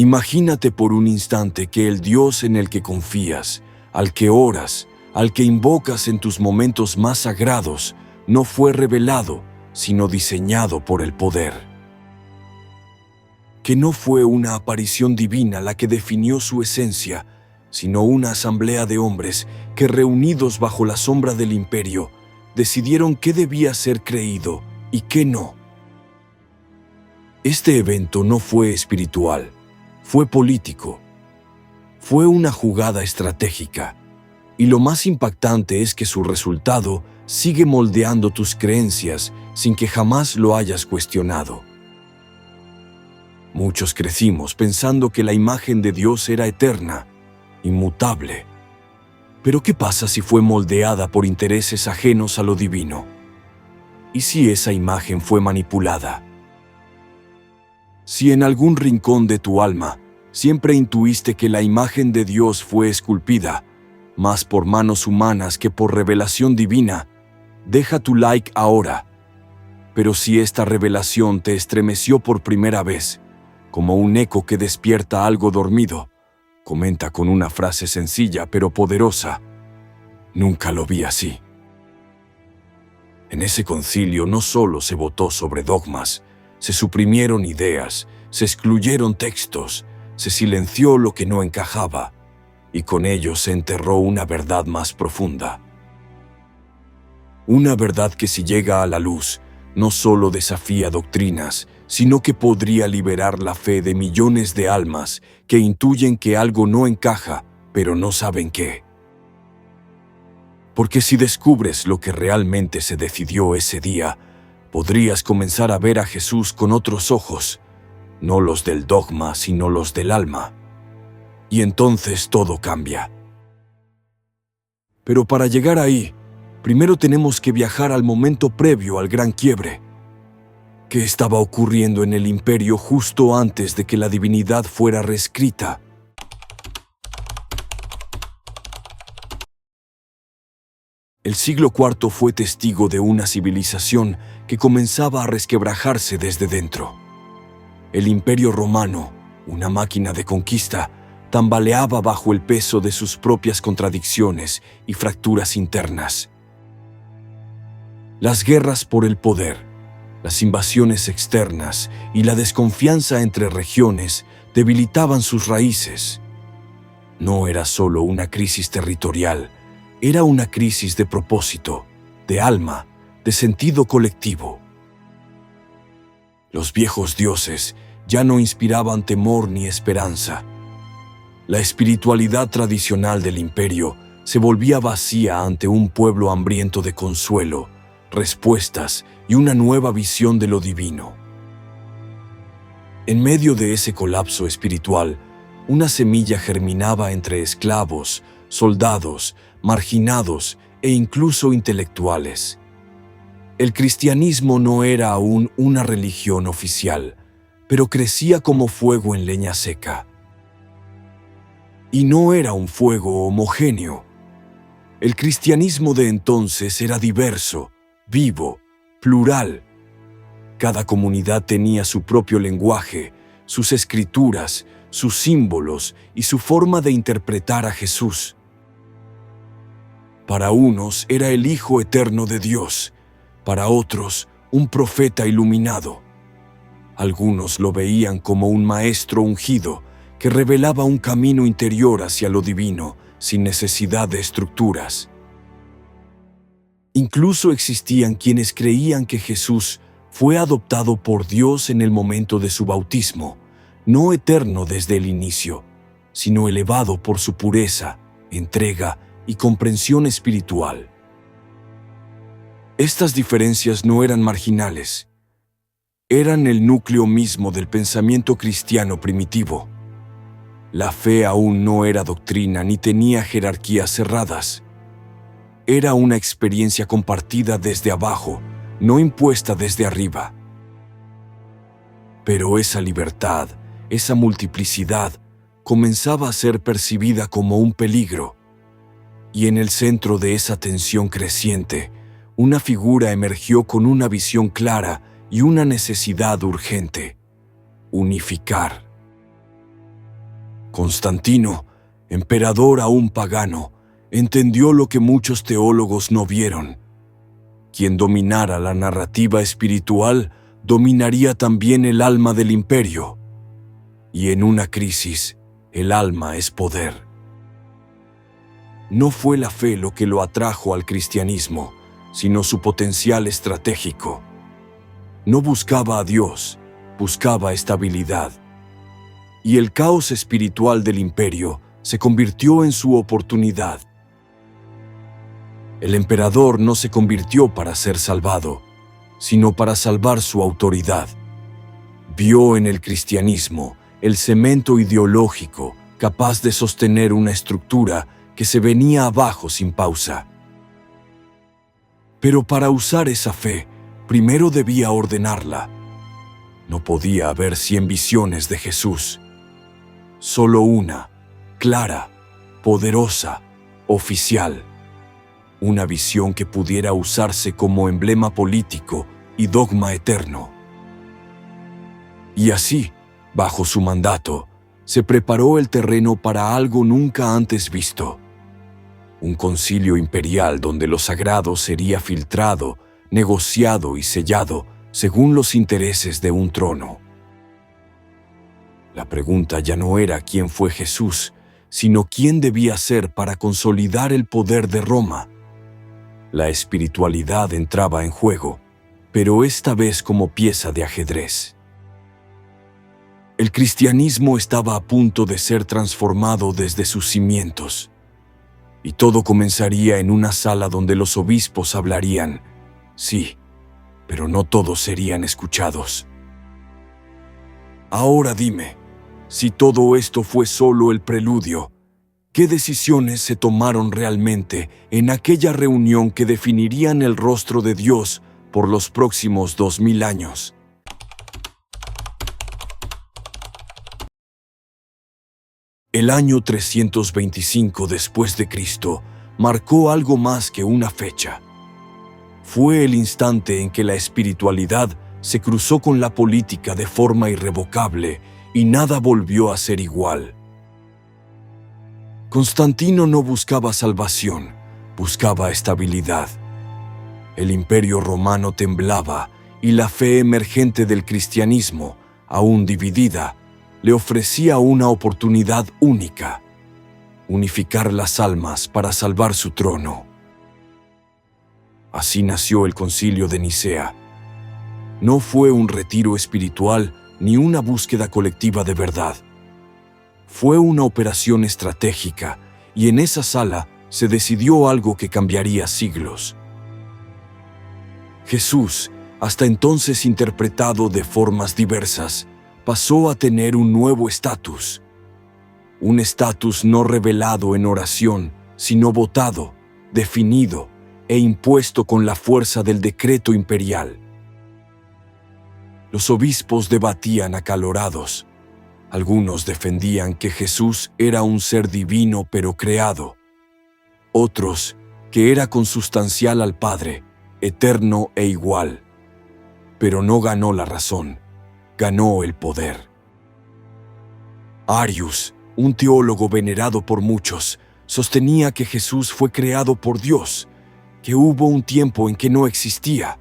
Imagínate por un instante que el Dios en el que confías, al que oras, al que invocas en tus momentos más sagrados, no fue revelado, sino diseñado por el poder. Que no fue una aparición divina la que definió su esencia, sino una asamblea de hombres que, reunidos bajo la sombra del imperio, decidieron qué debía ser creído y qué no. Este evento no fue espiritual, fue político. Fue una jugada estratégica, y lo más impactante es que su resultado sigue moldeando tus creencias sin que jamás lo hayas cuestionado. Muchos crecimos pensando que la imagen de Dios era eterna, inmutable. Pero ¿qué pasa si fue moldeada por intereses ajenos a lo divino? ¿Y si esa imagen fue manipulada? Si en algún rincón de tu alma siempre intuiste que la imagen de Dios fue esculpida, más por manos humanas que por revelación divina, deja tu like ahora. Pero si esta revelación te estremeció por primera vez, como un eco que despierta algo dormido, comenta con una frase sencilla pero poderosa: nunca lo vi así. En ese concilio no solo se votó sobre dogmas, se suprimieron ideas, se excluyeron textos, se silenció lo que no encajaba, y con ello se enterró una verdad más profunda. Una verdad que, si llega a la luz, no solo desafía doctrinas, sino que podría liberar la fe de millones de almas que intuyen que algo no encaja, pero no saben qué. Porque si descubres lo que realmente se decidió ese día, podrías comenzar a ver a Jesús con otros ojos, no los del dogma, sino los del alma. Y entonces todo cambia. Pero para llegar ahí, primero tenemos que viajar al momento previo al gran quiebre. ¿Qué estaba ocurriendo en el imperio justo antes de que la divinidad fuera reescrita? El siglo IV fue testigo de una civilización que comenzaba a resquebrajarse desde dentro. El Imperio Romano, una máquina de conquista, tambaleaba bajo el peso de sus propias contradicciones y fracturas internas. Las guerras por el poder, las invasiones externas y la desconfianza entre regiones debilitaban sus raíces. No era solo una crisis territorial, era una crisis de propósito, de alma, de sentido colectivo. Los viejos dioses ya no inspiraban temor ni esperanza. La espiritualidad tradicional del imperio se volvía vacía ante un pueblo hambriento de consuelo, respuestas y una nueva visión de lo divino. En medio de ese colapso espiritual, una semilla germinaba entre esclavos, soldados, marginados e incluso intelectuales. El cristianismo no era aún una religión oficial, pero crecía como fuego en leña seca. Y no era un fuego homogéneo. El cristianismo de entonces era diverso, vivo, plural. Cada comunidad tenía su propio lenguaje, sus escrituras, sus símbolos y su forma de interpretar a Jesús. Para unos era el Hijo eterno de Dios, para otros un profeta iluminado. Algunos lo veían como un maestro ungido que revelaba un camino interior hacia lo divino, sin necesidad de estructuras. Incluso existían quienes creían que Jesús fue adoptado por Dios en el momento de su bautismo, no eterno desde el inicio, sino elevado por su pureza, entrega y comprensión espiritual. Estas diferencias no eran marginales, eran el núcleo mismo del pensamiento cristiano primitivo. La fe aún no era doctrina ni tenía jerarquías cerradas. Era una experiencia compartida desde abajo, no impuesta desde arriba. Pero esa libertad, esa multiplicidad, comenzaba a ser percibida como un peligro. Y en el centro de esa tensión creciente, una figura emergió con una visión clara y una necesidad urgente: unificar. Constantino, emperador aún pagano, entendió lo que muchos teólogos no vieron. Quien dominara la narrativa espiritual dominaría también el alma del imperio. Y en una crisis, el alma es poder. No fue la fe lo que lo atrajo al cristianismo, sino su potencial estratégico. No buscaba a Dios, buscaba estabilidad. Y el caos espiritual del imperio se convirtió en su oportunidad. El emperador no se convirtió para ser salvado, sino para salvar su autoridad. Vio en el cristianismo el cemento ideológico capaz de sostener una estructura que se venía abajo sin pausa. Pero para usar esa fe, primero debía ordenarla. No podía haber 100 visiones de Jesús. Solo una, clara, poderosa, oficial. Una visión que pudiera usarse como emblema político y dogma eterno. Y así, bajo su mandato, se preparó el terreno para algo nunca antes visto. Un concilio imperial donde lo sagrado sería filtrado, negociado y sellado según los intereses de un trono. La pregunta ya no era quién fue Jesús, sino quién debía ser para consolidar el poder de Roma. La espiritualidad entraba en juego, pero esta vez como pieza de ajedrez. El cristianismo estaba a punto de ser transformado desde sus cimientos, y todo comenzaría en una sala donde los obispos hablarían, sí, pero no todos serían escuchados. Ahora dime, si todo esto fue solo el preludio, ¿qué decisiones se tomaron realmente en aquella reunión que definirían el rostro de Dios por los próximos 2000 años? El año 325 después de Cristo marcó algo más que una fecha. Fue el instante en que la espiritualidad se cruzó con la política de forma irrevocable y nada volvió a ser igual. Constantino no buscaba salvación, buscaba estabilidad. El imperio romano temblaba y la fe emergente del cristianismo, aún dividida, le ofrecía una oportunidad única: unificar las almas para salvar su trono. Así nació el Concilio de Nicea. No fue un retiro espiritual ni una búsqueda colectiva de verdad. Fue una operación estratégica, y en esa sala se decidió algo que cambiaría siglos. Jesús, hasta entonces interpretado de formas diversas, pasó a tener un nuevo estatus. Un estatus no revelado en oración, sino votado, definido e impuesto con la fuerza del decreto imperial. Los obispos debatían acalorados. Algunos defendían que Jesús era un ser divino pero creado. Otros, que era consustancial al Padre, eterno e igual. Pero no ganó la razón, ganó el poder. Arius, un teólogo venerado por muchos, sostenía que Jesús fue creado por Dios, que hubo un tiempo en que no existía.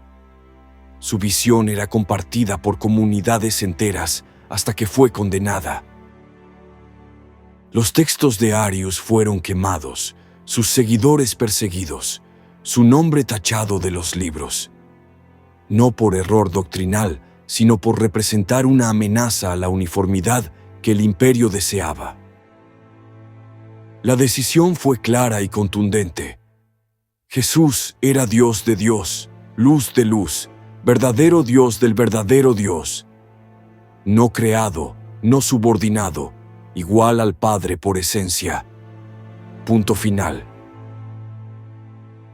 Su visión era compartida por comunidades enteras hasta que fue condenada. Los textos de Arius fueron quemados, sus seguidores perseguidos, su nombre tachado de los libros. No por error doctrinal, sino por representar una amenaza a la uniformidad que el imperio deseaba. La decisión fue clara y contundente. Jesús era Dios de Dios, luz de luz, verdadero Dios del verdadero Dios. No creado, no subordinado, igual al Padre por esencia. Punto final.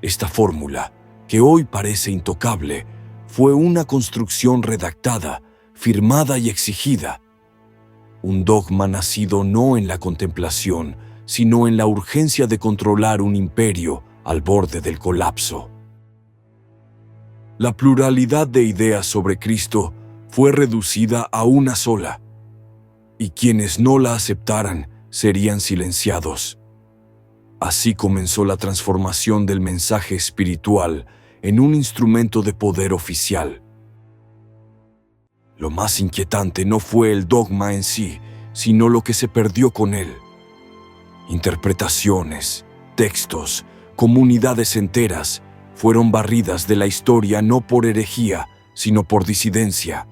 Esta fórmula, que hoy parece intocable, fue una construcción redactada, firmada y exigida. Un dogma nacido no en la contemplación, sino en la urgencia de controlar un imperio al borde del colapso. La pluralidad de ideas sobre Cristo fue reducida a una sola, y quienes no la aceptaran serían silenciados. Así comenzó la transformación del mensaje espiritual en un instrumento de poder oficial. Lo más inquietante no fue el dogma en sí, sino lo que se perdió con él. Interpretaciones, textos, comunidades enteras fueron barridas de la historia no por herejía, sino por disidencia.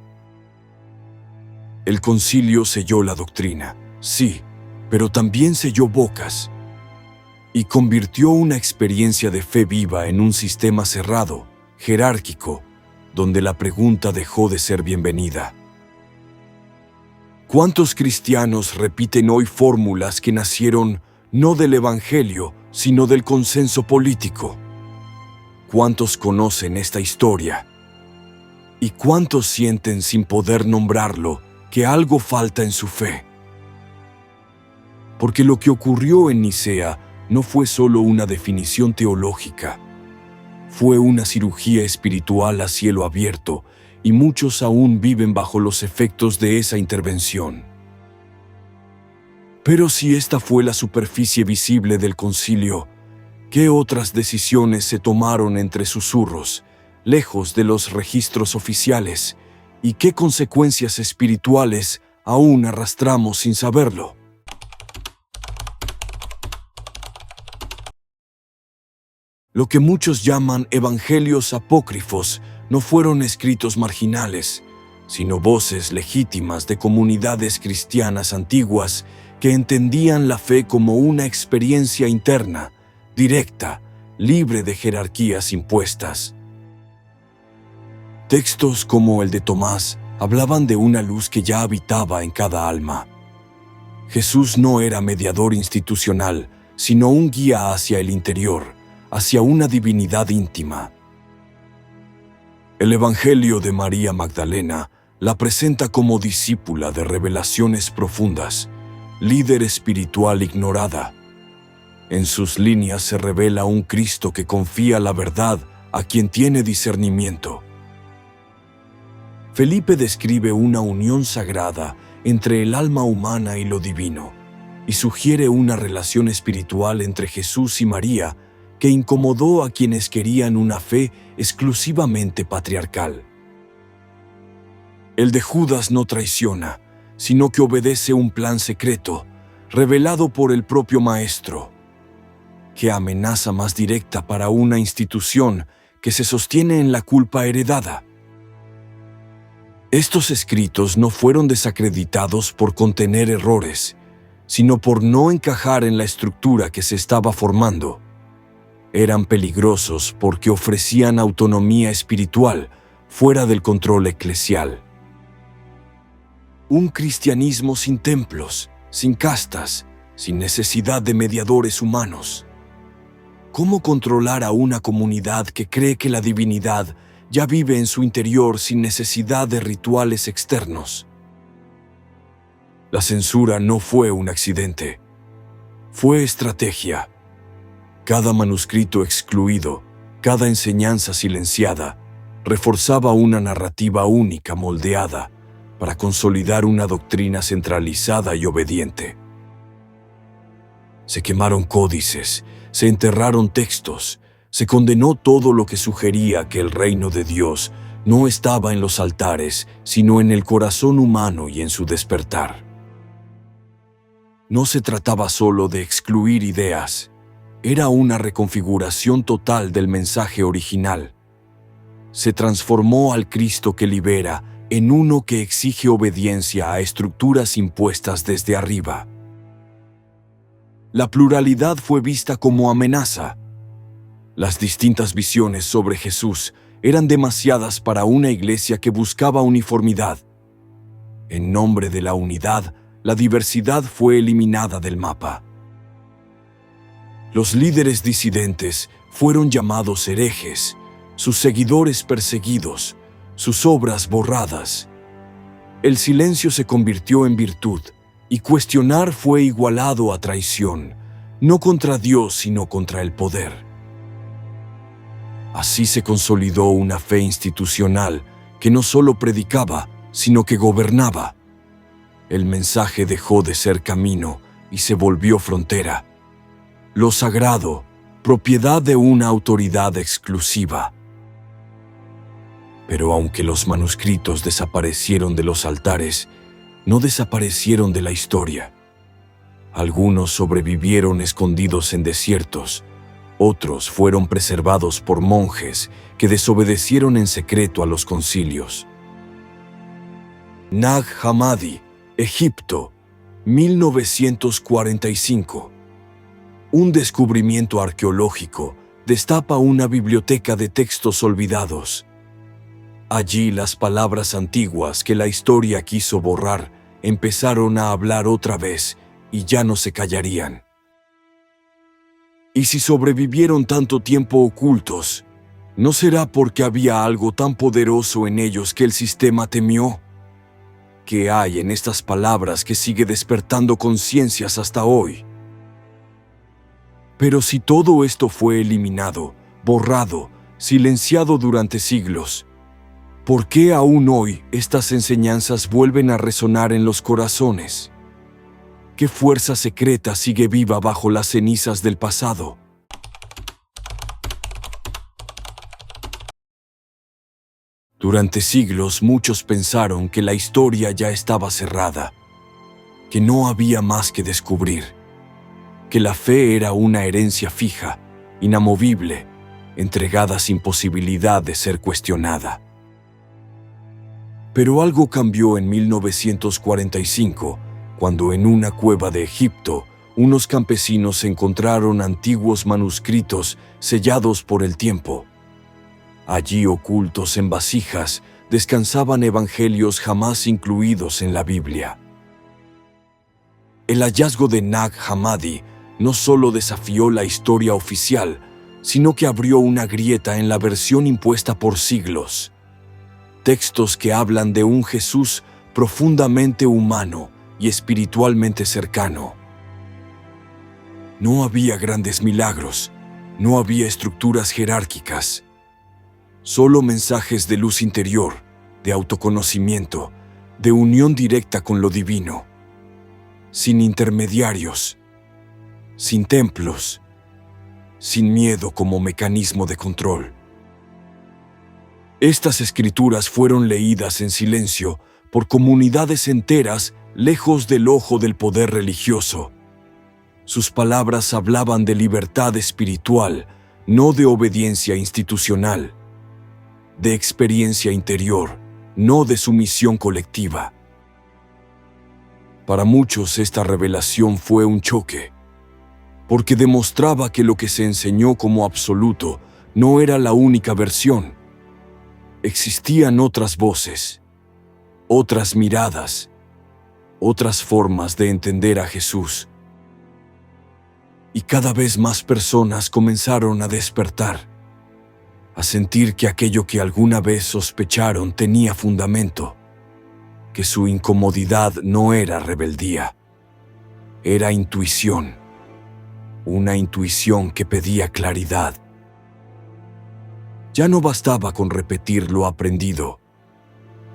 El concilio selló la doctrina, sí, pero también selló bocas, y convirtió una experiencia de fe viva en un sistema cerrado, jerárquico, donde la pregunta dejó de ser bienvenida. ¿Cuántos cristianos repiten hoy fórmulas que nacieron no del Evangelio, sino del consenso político? ¿Cuántos conocen esta historia? ¿Y cuántos sienten sin poder nombrarlo que algo falta en su fe? Porque lo que ocurrió en Nicea no fue solo una definición teológica, fue una cirugía espiritual a cielo abierto, y muchos aún viven bajo los efectos de esa intervención. Pero si esta fue la superficie visible del concilio, ¿qué otras decisiones se tomaron entre susurros, lejos de los registros oficiales, y qué consecuencias espirituales aún arrastramos sin saberlo? Lo que muchos llaman evangelios apócrifos no fueron escritos marginales, sino voces legítimas de comunidades cristianas antiguas que entendían la fe como una experiencia interna, directa, libre de jerarquías impuestas. Textos como el de Tomás hablaban de una luz que ya habitaba en cada alma. Jesús no era mediador institucional, sino un guía hacia el interior, hacia una divinidad íntima. El Evangelio de María Magdalena la presenta como discípula de revelaciones profundas, líder espiritual ignorada. En sus líneas se revela un Cristo que confía la verdad a quien tiene discernimiento. Felipe describe una unión sagrada entre el alma humana y lo divino, y sugiere una relación espiritual entre Jesús y María que incomodó a quienes querían una fe exclusivamente patriarcal. El de Judas no traiciona, sino que obedece un plan secreto, revelado por el propio Maestro. ¿Qué amenaza más directa para una institución que se sostiene en la culpa heredada? Estos escritos no fueron desacreditados por contener errores, sino por no encajar en la estructura que se estaba formando. Eran peligrosos porque ofrecían autonomía espiritual fuera del control eclesial. Un cristianismo sin templos, sin castas, sin necesidad de mediadores humanos. ¿Cómo controlar a una comunidad que cree que la divinidad ya vive en su interior sin necesidad de rituales externos? La censura no fue un accidente, fue estrategia. Cada manuscrito excluido, cada enseñanza silenciada, reforzaba una narrativa única moldeada para consolidar una doctrina centralizada y obediente. Se quemaron códices, se enterraron textos, se condenó todo lo que sugería que el reino de Dios no estaba en los altares, sino en el corazón humano y en su despertar. No se trataba solo de excluir ideas, era una reconfiguración total del mensaje original. Se transformó al Cristo que libera en uno que exige obediencia a estructuras impuestas desde arriba. La pluralidad fue vista como amenaza. Las distintas visiones sobre Jesús eran demasiadas para una iglesia que buscaba uniformidad. En nombre de la unidad, la diversidad fue eliminada del mapa. Los líderes disidentes fueron llamados herejes, sus seguidores perseguidos, sus obras borradas. El silencio se convirtió en virtud, y cuestionar fue igualado a traición, no contra Dios sino contra el poder. Así se consolidó una fe institucional que no solo predicaba, sino que gobernaba. El mensaje dejó de ser camino y se volvió frontera. Lo sagrado, propiedad de una autoridad exclusiva. Pero aunque los manuscritos desaparecieron de los altares, no desaparecieron de la historia. Algunos sobrevivieron escondidos en desiertos, otros fueron preservados por monjes que desobedecieron en secreto a los concilios. Nag Hammadi, Egipto, 1945. Un descubrimiento arqueológico destapa una biblioteca de textos olvidados. Allí las palabras antiguas que la historia quiso borrar empezaron a hablar otra vez y ya no se callarían. Y si sobrevivieron tanto tiempo ocultos, ¿no será porque había algo tan poderoso en ellos que el sistema temió? ¿Qué hay en estas palabras que sigue despertando conciencias hasta hoy? Pero si todo esto fue eliminado, borrado, silenciado durante siglos, ¿por qué aún hoy estas enseñanzas vuelven a resonar en los corazones? ¿Qué fuerza secreta sigue viva bajo las cenizas del pasado? Durante siglos muchos pensaron que la historia ya estaba cerrada, que no había más que descubrir, que la fe era una herencia fija, inamovible, entregada sin posibilidad de ser cuestionada. Pero algo cambió en 1945, cuando en una cueva de Egipto, unos campesinos encontraron antiguos manuscritos sellados por el tiempo. Allí, ocultos en vasijas, descansaban evangelios jamás incluidos en la Biblia. El hallazgo de Nag Hammadi no solo desafió la historia oficial, sino que abrió una grieta en la versión impuesta por siglos. Textos que hablan de un Jesús profundamente humano y espiritualmente cercano. No había grandes milagros, no había estructuras jerárquicas. Solo mensajes de luz interior, de autoconocimiento, de unión directa con lo divino. Sin intermediarios, sin templos, sin miedo como mecanismo de control. Estas escrituras fueron leídas en silencio por comunidades enteras lejos del ojo del poder religioso. Sus palabras hablaban de libertad espiritual, no de obediencia institucional. De experiencia interior, no de sumisión colectiva. Para muchos esta revelación fue un choque, porque demostraba que lo que se enseñó como absoluto no era la única versión. Existían otras voces, otras miradas, otras formas de entender a Jesús. Y cada vez más personas comenzaron a despertar, a sentir que aquello que alguna vez sospecharon tenía fundamento, que su incomodidad no era rebeldía, era intuición, una intuición que pedía claridad. Ya no bastaba con repetir lo aprendido,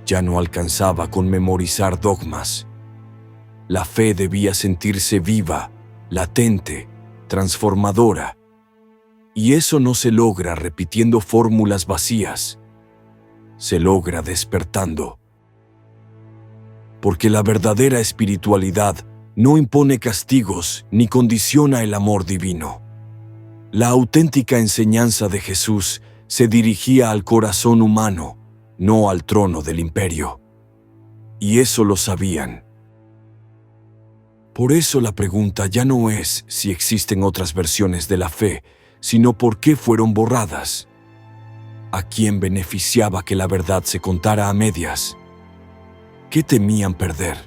ya no alcanzaba con memorizar dogmas. La fe debía sentirse viva, latente, transformadora. Y eso no se logra repitiendo fórmulas vacías, se logra despertando. Porque la verdadera espiritualidad no impone castigos ni condiciona el amor divino. La auténtica enseñanza de Jesús se dirigía al corazón humano, no al trono del imperio. Y eso lo sabían. Por eso la pregunta ya no es si existen otras versiones de la fe, sino por qué fueron borradas. ¿A quién beneficiaba que la verdad se contara a medias? ¿Qué temían perder?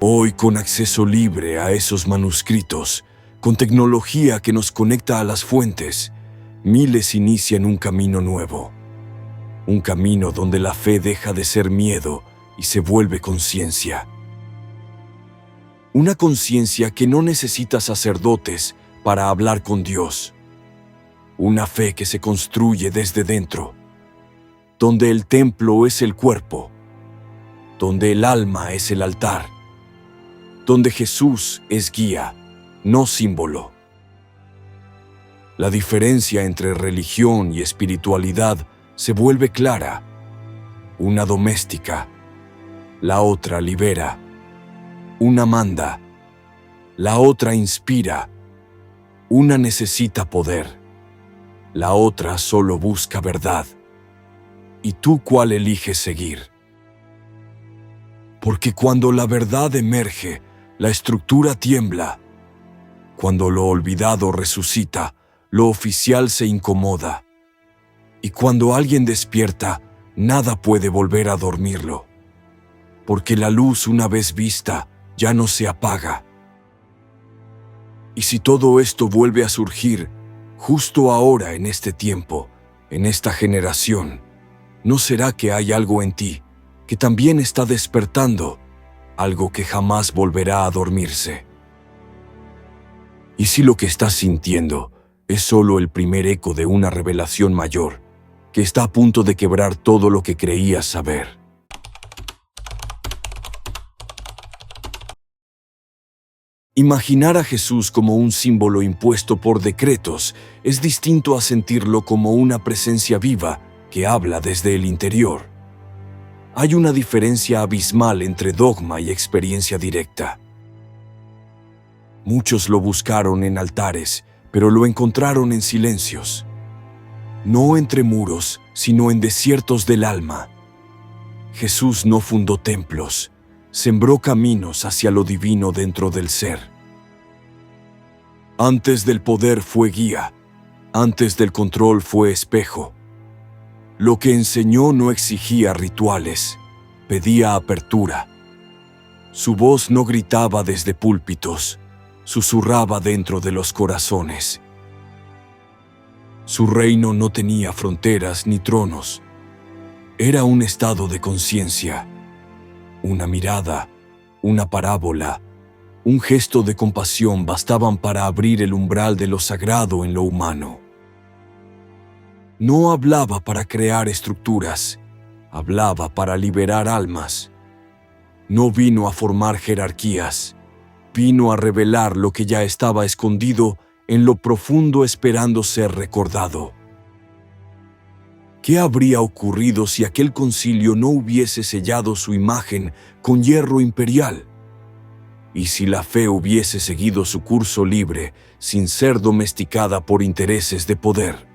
Hoy, con acceso libre a esos manuscritos, con tecnología que nos conecta a las fuentes, miles inician un camino nuevo. Un camino donde la fe deja de ser miedo y se vuelve conciencia. Una conciencia que no necesita sacerdotes para hablar con Dios. Una fe que se construye desde dentro, donde el templo es el cuerpo, donde el alma es el altar, donde Jesús es guía, no símbolo. La diferencia entre religión y espiritualidad se vuelve clara. Una doméstica, la otra libera. Una manda, la otra inspira. Una necesita poder, la otra solo busca verdad. ¿Y tú cuál eliges seguir? Porque cuando la verdad emerge, la estructura tiembla. Cuando lo olvidado resucita, lo oficial se incomoda. Y cuando alguien despierta, nada puede volver a dormirlo. Porque la luz, una vez vista, ya no se apaga. Y si todo esto vuelve a surgir, justo ahora en este tiempo, en esta generación, ¿no será que hay algo en ti que también está despertando, algo que jamás volverá a dormirse? ¿Y si lo que estás sintiendo es solo el primer eco de una revelación mayor, que está a punto de quebrar todo lo que creías saber? Imaginar a Jesús como un símbolo impuesto por decretos es distinto a sentirlo como una presencia viva que habla desde el interior. Hay una diferencia abismal entre dogma y experiencia directa. Muchos lo buscaron en altares, pero lo encontraron en silencios. No entre muros, sino en desiertos del alma. Jesús no fundó templos, sembró caminos hacia lo divino dentro del ser. Antes del poder fue guía, antes del control fue espejo. Lo que enseñó no exigía rituales, pedía apertura. Su voz no gritaba desde púlpitos, susurraba dentro de los corazones. Su reino no tenía fronteras ni tronos. Era un estado de conciencia, una mirada, una parábola, un gesto de compasión bastaban para abrir el umbral de lo sagrado en lo humano. No hablaba para crear estructuras, hablaba para liberar almas. No vino a formar jerarquías, vino a revelar lo que ya estaba escondido en lo profundo esperando ser recordado. ¿Qué habría ocurrido si aquel concilio no hubiese sellado su imagen con hierro imperial? ¿Y si la fe hubiese seguido su curso libre, sin ser domesticada por intereses de poder?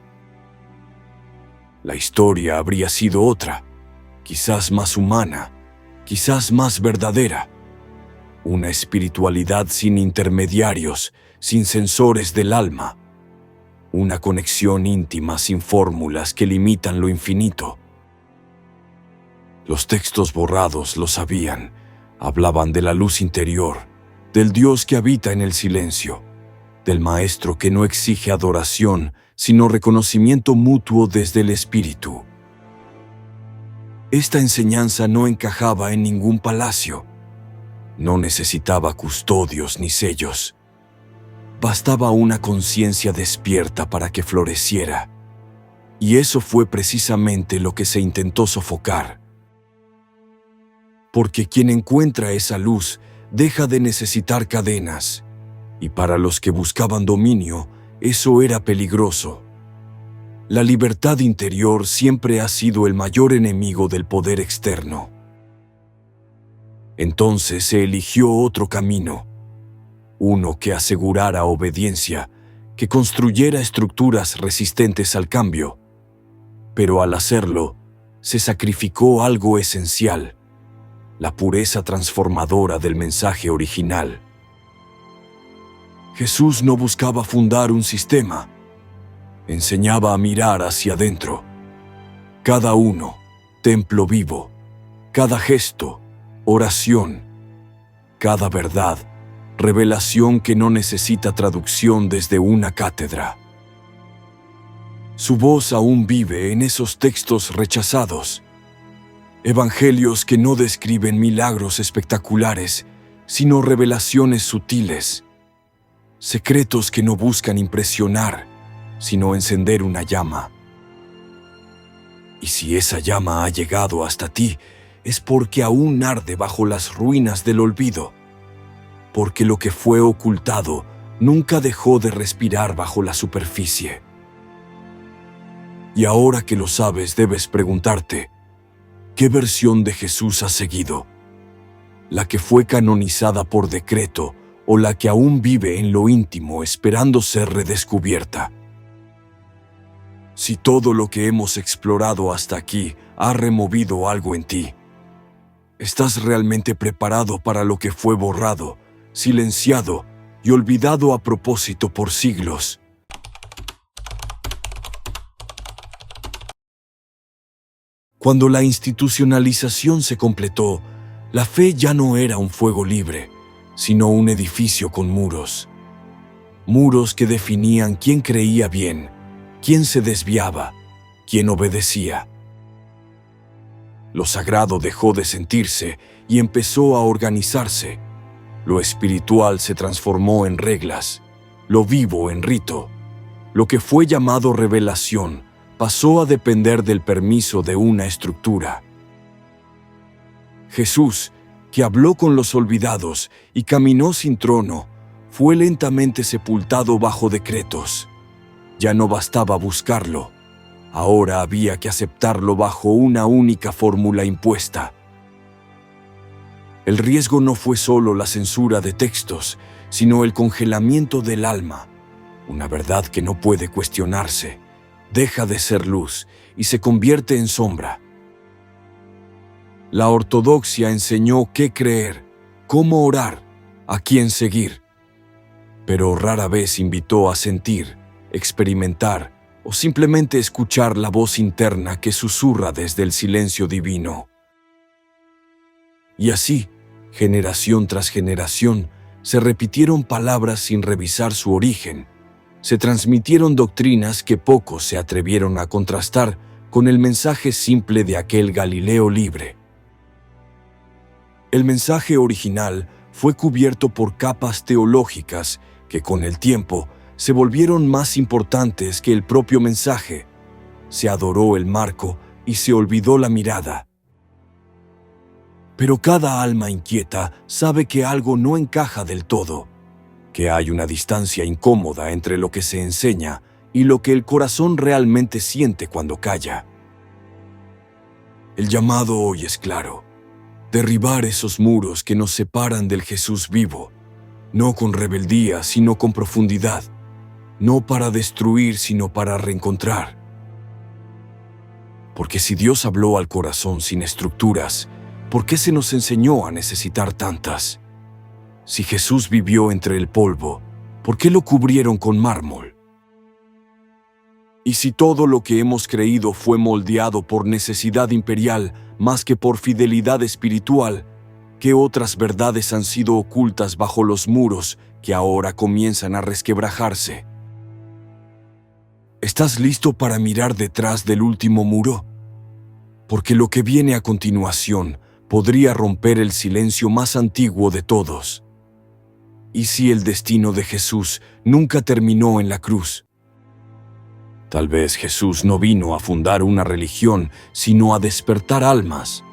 La historia habría sido otra, quizás más humana, quizás más verdadera. Una espiritualidad sin intermediarios, sin sensores del alma. Una conexión íntima sin fórmulas que limitan lo infinito. Los textos borrados lo sabían, hablaban de la luz interior, del Dios que habita en el silencio, del Maestro que no exige adoración, sino reconocimiento mutuo desde el espíritu. Esta enseñanza no encajaba en ningún palacio. No necesitaba custodios ni sellos. Bastaba una conciencia despierta para que floreciera. Y eso fue precisamente lo que se intentó sofocar. Porque quien encuentra esa luz deja de necesitar cadenas, y para los que buscaban dominio, eso era peligroso. La libertad interior siempre ha sido el mayor enemigo del poder externo. Entonces se eligió otro camino, uno que asegurara obediencia, que construyera estructuras resistentes al cambio. Pero al hacerlo, se sacrificó algo esencial, la pureza transformadora del mensaje original. Jesús no buscaba fundar un sistema, enseñaba a mirar hacia adentro. Cada uno, templo vivo, cada gesto, oración, cada verdad, revelación que no necesita traducción desde una cátedra. Su voz aún vive en esos textos rechazados, evangelios que no describen milagros espectaculares, sino revelaciones sutiles, secretos que no buscan impresionar, sino encender una llama. Y si esa llama ha llegado hasta ti, es porque aún arde bajo las ruinas del olvido. porque lo que fue ocultado nunca dejó de respirar bajo la superficie. Y ahora que lo sabes, debes preguntarte, ¿qué versión de Jesús has seguido? ¿La que fue canonizada por decreto o la que aún vive en lo íntimo esperando ser redescubierta? Si todo lo que hemos explorado hasta aquí ha removido algo en ti, ¿estás realmente preparado para lo que fue borrado, silenciado y olvidado a propósito por siglos? Cuando la institucionalización se completó, la fe ya no era un fuego libre, sino un edificio con muros. Muros que definían quién creía bien, quién se desviaba, quién obedecía. Lo sagrado dejó de sentirse y empezó a organizarse. Lo espiritual se transformó en reglas, lo vivo en rito. Lo que fue llamado revelación pasó a depender del permiso de una estructura. Jesús, que habló con los olvidados y caminó sin trono, fue lentamente sepultado bajo decretos. Ya no bastaba buscarlo, ahora había que aceptarlo bajo una única fórmula impuesta. El riesgo no fue solo la censura de textos, sino el congelamiento del alma, una verdad que no puede cuestionarse, deja de ser luz y se convierte en sombra. La ortodoxia enseñó qué creer, cómo orar, a quién seguir, pero rara vez invitó a sentir, experimentar o simplemente escuchar la voz interna que susurra desde el silencio divino. Y así, generación tras generación, se repitieron palabras sin revisar su origen, se transmitieron doctrinas que pocos se atrevieron a contrastar con el mensaje simple de aquel Galileo libre. El mensaje original fue cubierto por capas teológicas que con el tiempo se volvieron más importantes que el propio mensaje. Se adoró el marco y se olvidó la mirada. Pero cada alma inquieta sabe que algo no encaja del todo, que hay una distancia incómoda entre lo que se enseña y lo que el corazón realmente siente cuando calla. El llamado hoy es claro: derribar esos muros que nos separan del Jesús vivo, no con rebeldía, sino con profundidad, no para destruir, sino para reencontrar. Porque si Dios habló al corazón sin estructuras, ¿por qué se nos enseñó a necesitar tantas? Si Jesús vivió entre el polvo, ¿por qué lo cubrieron con mármol? Y si todo lo que hemos creído fue moldeado por necesidad imperial más que por fidelidad espiritual, ¿qué otras verdades han sido ocultas bajo los muros que ahora comienzan a resquebrajarse? ¿Estás listo para mirar detrás del último muro? Porque lo que viene a continuación podría romper el silencio más antiguo de todos. ¿Y si el destino de Jesús nunca terminó en la cruz? Tal vez Jesús no vino a fundar una religión, sino a despertar almas,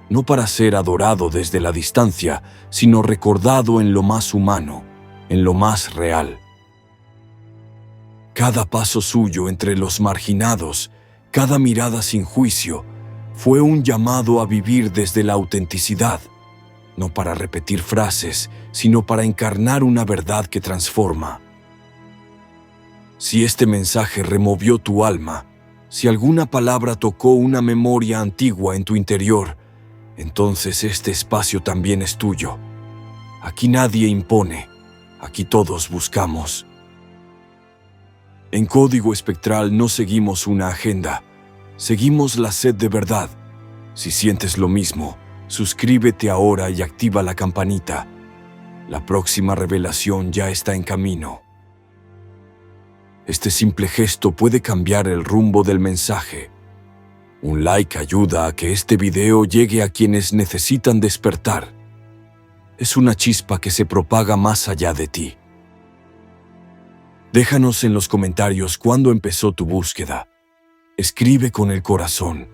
no para ser adorado desde la distancia, sino recordado en lo más humano, en lo más real. Cada paso suyo entre los marginados, cada mirada sin juicio, fue un llamado a vivir desde la autenticidad, no para repetir frases, sino para encarnar una verdad que transforma. Si este mensaje removió tu alma, si alguna palabra tocó una memoria antigua en tu interior, entonces este espacio también es tuyo. Aquí nadie impone, aquí todos buscamos. En Código Espectral no seguimos una agenda, seguimos la sed de verdad. Si sientes lo mismo, suscríbete ahora y activa la campanita. La próxima revelación ya está en camino. Este simple gesto puede cambiar el rumbo del mensaje. Un like ayuda a que este video llegue a quienes necesitan despertar. Es una chispa que se propaga más allá de ti. Déjanos en los comentarios cuándo empezó tu búsqueda. Escribe con el corazón.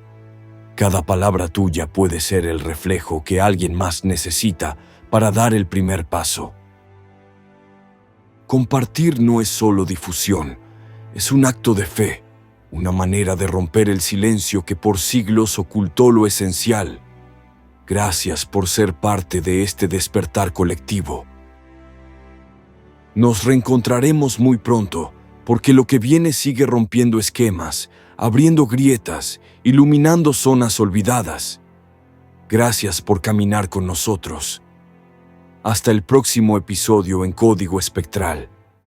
Cada palabra tuya puede ser el reflejo que alguien más necesita para dar el primer paso. Compartir no es solo difusión, es un acto de fe, una manera de romper el silencio que por siglos ocultó lo esencial. Gracias por ser parte de este despertar colectivo. Nos reencontraremos muy pronto, porque lo que viene sigue rompiendo esquemas, abriendo grietas, iluminando zonas olvidadas. Gracias por caminar con nosotros. Hasta el próximo episodio en Código Espectral.